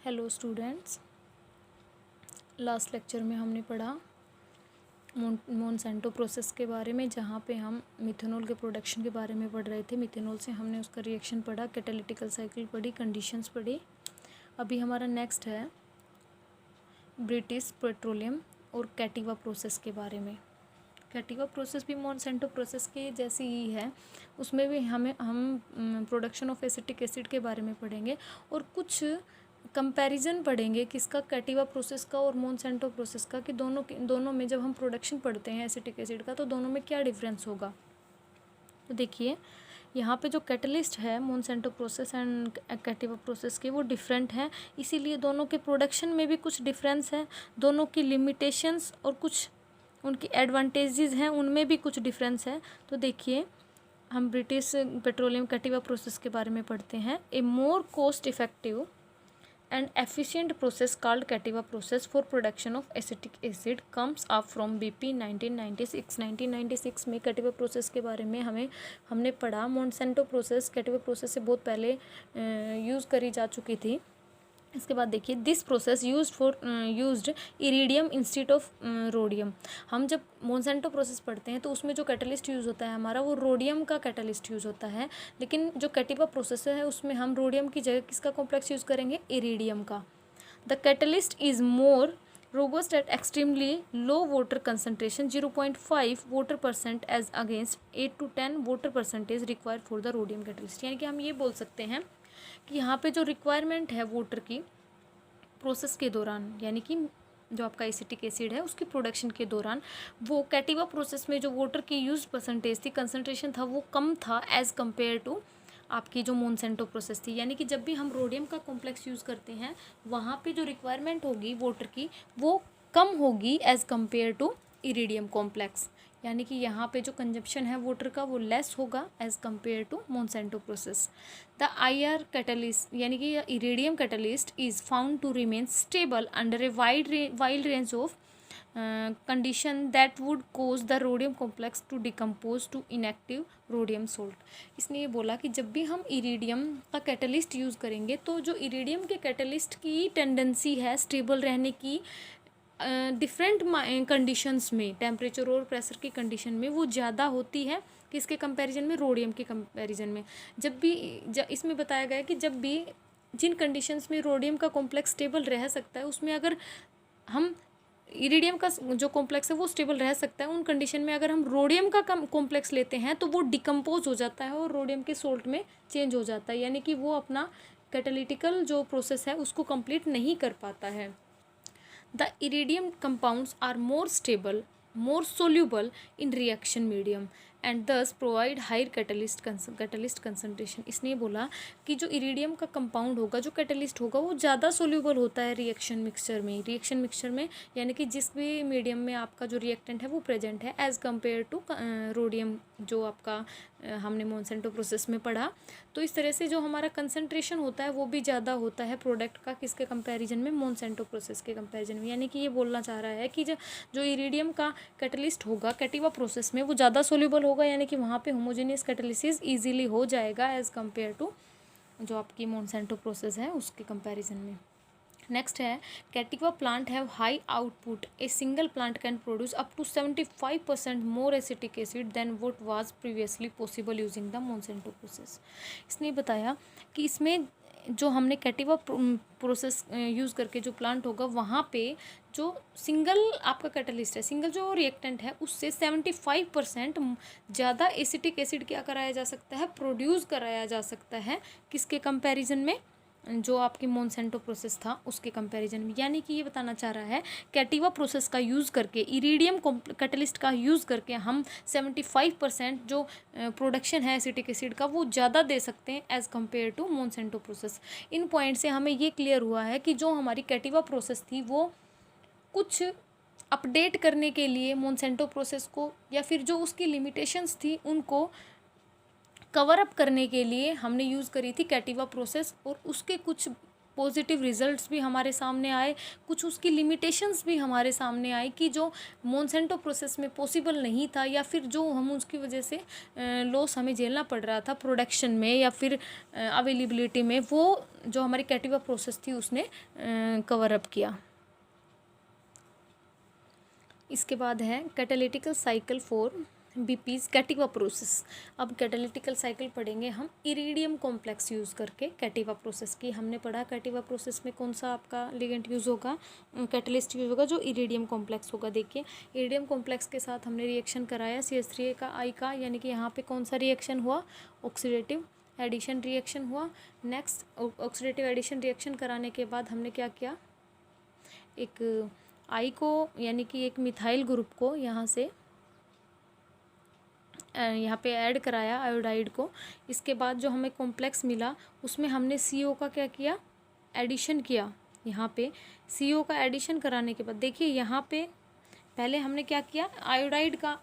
Hello students, last lecture में हमने पढ़ा मोनसेंटो प्रोसेस के बारे में, जहाँ पे हम मिथेनॉल के प्रोडक्शन के बारे में पढ़ रहे थे। मिथेनॉल से हमने उसका रिएक्शन पढ़ा, कैटालिटिकल साइकिल पढ़ी, कंडीशंस पढ़ी। अभी हमारा नेक्स्ट है ब्रिटिश पेट्रोलियम और कैटिवा प्रोसेस के बारे में। कैटिवा प्रोसेस भी मोनसेंटो प्रोसेस के जैसी ही है। उसमें भी हम प्रोडक्शन ऑफ एसिटिक एसिड के बारे में पढ़ेंगे और कुछ कंपैरिजन पढ़ेंगे किसका, कैटिवा प्रोसेस का और मोनसेंटो प्रोसेस का, कि दोनों में जब हम प्रोडक्शन पढ़ते हैं एसिटिक एसिड का तो दोनों में क्या डिफरेंस होगा। तो देखिए यहाँ पे जो कैटलिस्ट है मोनसेंटो प्रोसेस एंड कैटिवा प्रोसेस के, वो डिफरेंट हैं, इसीलिए दोनों के प्रोडक्शन में भी कुछ डिफरेंस है। दोनों की लिमिटेशंस और कुछ उनकी एडवांटेजेस हैं, उनमें भी कुछ डिफरेंस है। तो देखिए हम ब्रिटिश पेट्रोलियम कैटिवा प्रोसेस के बारे में पढ़ते हैं। A more cost effective and efficient process called Cativa process for production of acetic acid comes up from BP 1996। 1996 में कैटिवा प्रोसेस के बारे में हमने पढ़ा। मोनसेंटो प्रोसेस कैटिवा प्रोसेस से बहुत पहले यूज़ करी जा चुकी थी। इसके बाद देखिए this process used iridium instead of rhodium. हम जब मोनसेंटो प्रोसेस पढ़ते हैं तो उसमें जो कैटलिस्ट यूज़ होता है हमारा, वो रोडियम का कैटलिस्ट यूज़ होता है। लेकिन जो कैटिवा प्रोसेस है उसमें हम रोडियम की जगह किसका कॉम्प्लेक्स यूज़ करेंगे, इरीडियम का। The catalyst is more robust at extremely low water concentration 0.5 water percent as against 8 to 10 water percentage required for the rhodium catalyst. यानी कि हम ये बोल सकते हैं कि यहाँ पे जो रिक्वायरमेंट है वाटर की प्रोसेस के दौरान, यानी कि जो आपका एसिटिक एसिड है उसकी प्रोडक्शन के दौरान, वो कैटिवा प्रोसेस में जो वाटर की यूज परसेंटेज थी, कंसंट्रेशन था, वो कम था एज़ कम्पेयर टू आपकी जो मोनसेंटो प्रोसेस थी। यानी कि जब भी हम रोडियम का कॉम्प्लेक्स यूज़ करते हैं वहाँ पे जो रिक्वायरमेंट होगी वाटर की वो कम होगी as compare to iridium complex. यानी कि यहाँ पे जो कंजप्शन है वाटर का वो लेस होगा as compare to Monsanto process. The IR catalyst यानी कि iridium catalyst is found to remain stable under a wide range of condition that would cause the rhodium complex to decompose to inactive rhodium salt. इसने ये बोला कि जब भी हम iridium का कैटलिस्ट यूज़ करेंगे तो जो इरीडियम के कैटलिस्ट की टेंडेंसी है स्टेबल रहने की डिफरेंट कंडीशंस में, टेम्परेचर और प्रेशर की कंडीशन में, वो ज़्यादा होती है किसके कंपैरिजन में, रोडियम के कंपैरिजन में। इसमें बताया गया है कि जब भी जिन कंडीशंस में रोडियम का कॉम्प्लेक्स स्टेबल रह सकता है उसमें अगर हम इरीडियम का जो कॉम्प्लेक्स है वो स्टेबल रह सकता है, उन कंडीशन में अगर हम रोडियम का कॉम्प्लेक्स लेते हैं तो वो डिकम्पोज हो जाता है और रोडियम के सोल्ट में चेंज हो जाता है। यानी कि वो अपना कैटालिटिकल जो प्रोसेस है उसको कंप्लीट नहीं कर पाता है। The iridium compounds are more stable, more soluble in reaction medium and thus provide higher catalyst concentration। इसने बोला कि जो इरीडियम का कंपाउंड होगा, जो कैटलिस्ट होगा, वो ज़्यादा सोल्यूबल होता है रिएक्शन मिक्सचर में यानी कि जिस भी मीडियम में आपका जो रिएक्टेंट है वो प्रेजेंट है एज़ कम्पेयर टू रोडियम जो आपका हमने मोनसेंटो प्रोसेस में पढ़ा। तो इस तरह से जो हमारा कंसंट्रेशन होता है वो भी ज़्यादा होता है प्रोडक्ट का, किसके कंपैरिजन में, मोनसेंटो प्रोसेस के कंपैरिजन में। यानी कि ये बोलना चाह रहा है कि जो इरीडियम का कैटलिस्ट होगा कैटिवा प्रोसेस में वो ज़्यादा सोल्यूबल होगा, यानी कि वहाँ पे होमोजेनियस कैटालिसिस ईजिली हो जाएगा एज़ कम्पेयर टू जो आपकी मोनसेंटो प्रोसेस है उसके कंपैरिजन में। नेक्स्ट है Cativa plant have high output. A single plant can produce up to 75% more acetic acid than what was previously possible using the Monsanto process. इसने बताया कि इसमें जो हमने कैटिवा प्रोसेस यूज़ करके जो प्लांट होगा वहाँ पे जो सिंगल आपका कैटलिस्ट है, सिंगल जो रिएक्टेंट है, उससे 75% ज़्यादा एसिटिक एसिड क्या कराया जा सकता है, प्रोड्यूस कराया जा सकता है, किसके कंपैरिजन में, जो आपकी मोनसेंटो प्रोसेस था उसके कंपैरिजन में। यानी कि ये बताना चाह रहा है कैटिवा प्रोसेस का यूज़ करके, इरीडियम कैटलिस्ट का यूज़ करके हम 75% जो प्रोडक्शन है एसिटिक एसिड का वो ज़्यादा दे सकते हैं as compare to Monsanto process. इन पॉइंट से हमें ये क्लियर हुआ है कि जो हमारी कैटिवा प्रोसेस थी वो कुछ अपडेट करने के लिए मोनसेंटो प्रोसेस को, या फिर जो उसकी लिमिटेशंस थी उनको कवर अप करने के लिए हमने यूज़ करी थी कैटिवा प्रोसेस, और उसके कुछ पॉजिटिव रिजल्ट्स भी हमारे सामने आए, कुछ उसकी लिमिटेशंस भी हमारे सामने आई कि जो मोनसेंटो प्रोसेस में पॉसिबल नहीं था, या फिर जो हम उसकी वजह से लॉस हमें झेलना पड़ रहा था प्रोडक्शन में या फिर अवेलेबिलिटी में, वो जो हमारी कैटिवा प्रोसेस थी उसने कवर अप किया। इसके बाद है कैटालिटिकल साइकिल फॉर बीपीज कैटिवा प्रोसेस। अब कैटालिटिकल साइकिल पढ़ेंगे हम इरिडियम कॉम्प्लेक्स यूज़ करके कैटिवा प्रोसेस की। हमने पढ़ा कैटिवा प्रोसेस में कौन सा आपका लिगेंड यूज़ होगा, कैटलिस्ट यूज़ होगा, जो इरिडियम कॉम्प्लेक्स होगा। देखिए इरिडियम कॉम्प्लेक्स के साथ हमने रिएक्शन कराया CH3 का I का, यानी कि यहाँ पे कौन सा रिएक्शन हुआ, ऑक्सीडेटिव एडिशन रिएक्शन हुआ। नेक्स्ट ऑक्सीडेटिव एडिशन रिएक्शन कराने के बाद हमने क्या किया, एक I को यानी कि एक मिथाइल ग्रुप को यहाँ से यहाँ पे ऐड कराया आयोडाइड को। इसके बाद जो हमें कॉम्प्लेक्स मिला उसमें हमने CO का क्या किया, एडिशन किया। यहाँ पे CO का एडिशन कराने के बाद देखिए यहाँ पे पहले हमने क्या किया, आयोडाइड का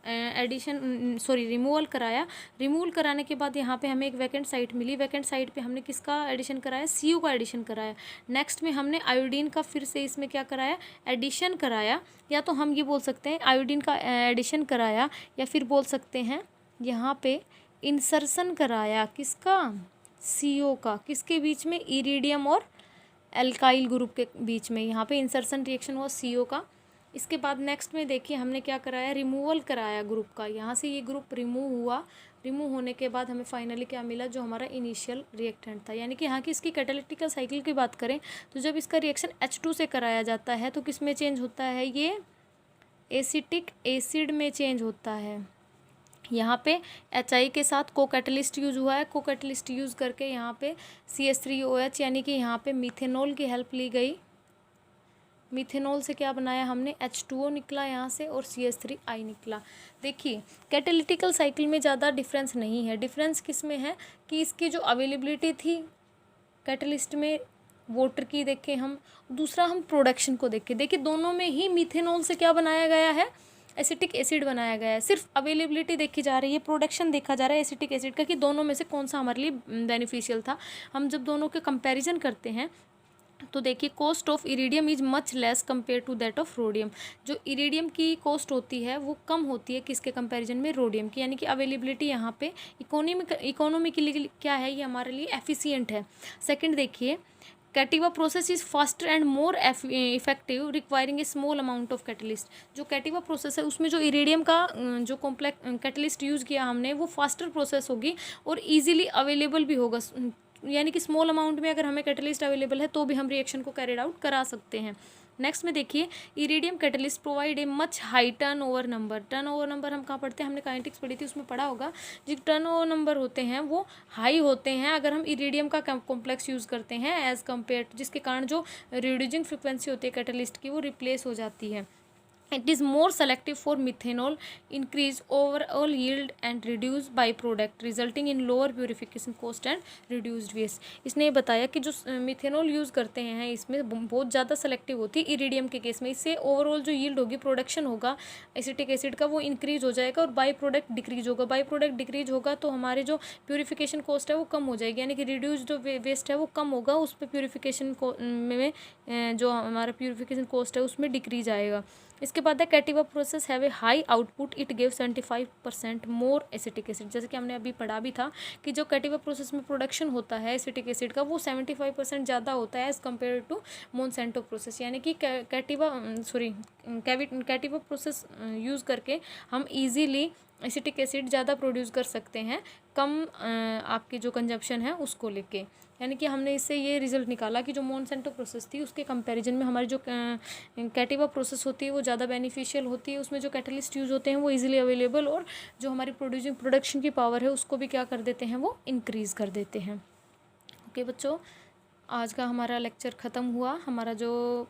रिमूवल कराया। रिमूवल कराने के बाद यहाँ पे हमें एक वैकेंट साइट मिली। वैकेंट साइट पे हमने किसका एडिशन कराया, CO का एडिशन कराया। नेक्स्ट में हमने आयोडीन का फिर से इसमें क्या कराया, एडिशन कराया। या तो हम ये बोल सकते हैं आयोडीन का एडिशन कराया, या फिर बोल सकते हैं यहाँ पे इंसर्शन कराया, किसका, CO का, किसके बीच में, इरिडियम और एल्काइल ग्रुप के बीच में। यहाँ पे इंसर्शन रिएक्शन हुआ CO का। इसके बाद नेक्स्ट में देखिए हमने क्या कराया, रिमूवल कराया ग्रुप का। यहाँ से ये ग्रुप रिमूव हुआ। रिमूव होने के बाद हमें फाइनली क्या मिला, जो हमारा इनिशियल रिएक्टेंट था। यानी कि यहाँ की इसकी कैटालिटिकल साइकिल की बात करें तो जब इसका रिएक्शन H2 से कराया जाता है तो किस में चेंज होता है, ये एसिटिक एसिड में चेंज होता है। यहाँ पे HI के साथ को कैटलिस्ट यूज हुआ है। को कैटलिस्ट यूज़ करके यहाँ पे CH3OH यानी कि यहाँ पे मीथेनॉल की हेल्प ली गई। मीथेनॉल से क्या बनाया हमने, H2O निकला यहाँ से और CH3I निकला। देखिए कैटालिटिकल साइकिल में ज़्यादा डिफरेंस नहीं है। डिफरेंस किस में है कि इसकी जो अवेलेबिलिटी थी कैटलिस्ट में वाटर की देखें हम, दूसरा हम प्रोडक्शन को देखें। देखिए दोनों में ही मीथेनॉल से क्या बनाया गया है, एसिटिक एसिड बनाया गया है। सिर्फ अवेलेबिलिटी देखी जा रही है, प्रोडक्शन देखा जा रहा है एसिटिक एसिड का कि दोनों में से कौन सा हमारे लिए बेनिफिशियल था। हम जब दोनों के कंपैरिजन करते हैं तो देखिए cost of iridium is much less compare to that of rhodium. जो इरिडियम की कॉस्ट होती है वो कम होती है किसके कंपैरिजन में, रोडियम की। यानी कि अवेलेबिलिटी यहाँ पे इकोनॉमिकली क्या है, ये हमारे लिए एफिशिएंट है। सेकंड देखिए Cativa process is faster and more effective requiring a small amount of catalyst. जो कैटिवा प्रोसेस है उसमें जो इरिडियम का जो कॉम्प्लेक्स कैटलिस्ट यूज़ किया हमने वो फास्टर प्रोसेस होगी और ईजिली अवेलेबल भी होगा। यानी कि स्मॉल अमाउंट में अगर हमें कैटलिस्ट अवेलेबल है तो भी हम रिएक्शन को कैरिड आउट करा सकते हैं। नेक्स्ट में देखिए iridium catalyst provide a much high turn over number. Turn over number हम कहाँ पढ़ते हैं, हमने काइनेटिक्स पढ़ी थी उसमें पढ़ा होगा। जो टर्न ओवर नंबर होते हैं वो हाई होते हैं अगर हम इरिडियम का कॉम्प्लेक्स यूज़ करते हैं एज़ कम्पेयर, जिसके कारण जो रिड्यूसिंग फ्रिक्वेंसी होती है कैटलिस्ट की वो रिप्लेस हो जाती है। It is more selective for methanol, increase overall yield and reduce byproduct, resulting in lower purification cost and reduced waste। इसने ये बताया कि जो मिथेनॉल यूज़ करते हैं इसमें बहुत ज़्यादा सेलेक्टिव होती है इरिडियम के केस में। इससे ओवरऑल जो यील्ड होगी, प्रोडक्शन होगा एसिटिक एसिड का, वो इंक्रीज हो जाएगा और बाई प्रोडक्ट डिक्रीज होगा। बाई प्रोडक्ट डिक्रीज होगा तो हमारे जो प्योरीफिकेशन कॉस्ट है वो कम हो जाएगी, यानी कि रिड्यूस जो वेस्ट है वो कम होगा, उस पर प्योरीफिकेशन में जो हमारा प्योरीफिकेशन कॉस्ट है उसमें डिक्रीज आएगा। इसके बाद है Cativa process have a high output, it give 75% more acetic acid. जैसे कि हमने अभी पढ़ा भी था कि जो कैटिवा प्रोसेस में प्रोडक्शन होता है एसिटिक एसिड का वो 75% ज़्यादा होता है as compare to Monsanto process. यानी कि कैटिवा प्रोसेस यूज़ करके हम ईजीली एसिटिक एसिड ज़्यादा प्रोड्यूस कर सकते हैं कम आपकी जो कंजप्शन है उसको लेके। यानी कि हमने इससे ये रिजल्ट निकाला कि जो मोनसेंटो प्रोसेस थी उसके कंपैरिजन में हमारी जो कैटिवा प्रोसेस होती है वो ज़्यादा बेनिफिशियल होती है। उसमें जो कैटलिस्ट यूज़ होते हैं वो इजीली अवेलेबल और जो हमारी प्रोडक्शन की पावर है उसको भी क्या कर देते हैं, वो इंक्रीज़ कर देते हैं। ओके बच्चों, आज का हमारा लेक्चर ख़त्म हुआ। हमारा जो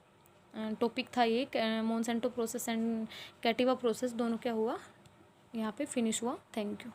टॉपिक था ये मोनसेंटो प्रोसेस एंड कैटिवा प्रोसेस दोनों क्या हुआ, यहाँ पे फिनिश हुआ। Thank you.